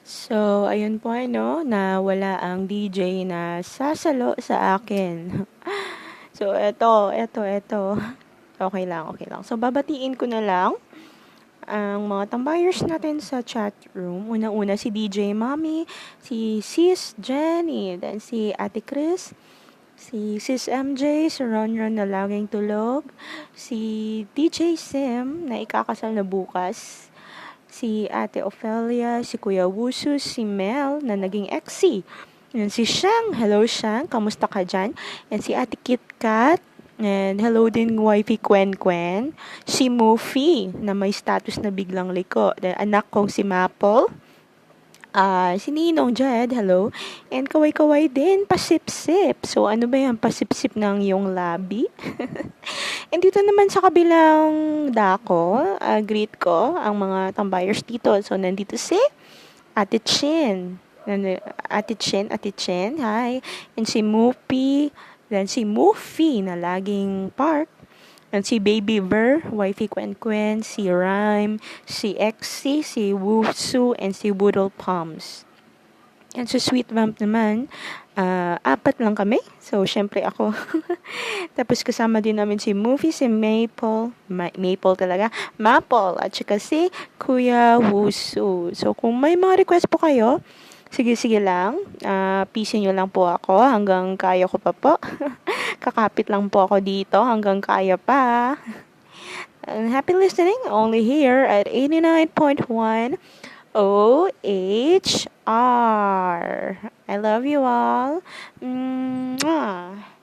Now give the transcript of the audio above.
So, ayun po ano, na wala ang DJ na sasalo sa akin. So, eto. Okay lang, okay lang. So, babatiin ko na lang ang mga tambayers natin sa chat room. Unang-una si DJ Mommy, si Sis Jenny, then si Ate Chris, si Sis MJ, si Ronron na laging tulog, si DJ Sim na ikakasal na bukas, si Ate Ophelia, si Kuya Wusus, si Mel na naging exi. Yan si Shang. Hello Shang, kamusta ka dyan? Yan si Ate Kit Kat. And hello din wifey Kwen Kwen. Si Mufi na may status na biglang liko. Then anak kong si Maple. Si Ninong Jed, hello. And kaway-kaway din, pasip-sip. So, ano ba yan? Pasip-sip ng iyong labi? And dito naman sa kabilang dako, greet ko ang mga tambayers dito. So, nandito si Ate Chin. Ate Chin, hi. And si Mupi, then si Mufi na laging park. And si Baby Ver, Wifey Kwen Kwen, si Rhyme, si Exy, si Wusu, and si Woodle Palms. And sa Sweet Vamp naman, apat lang kami. So, syempre ako. Tapos kasama din namin si Movie, si Maple, Maple talaga, Maple, at saka si Kuya Wusu. So, kung may mga request po kayo, sige lang. PC nyo lang po ako hanggang kaya ko pa po. Kakapit lang po ako dito hanggang kaya pa. And happy listening only here at 89.1 OHR. I love you all. Mwah.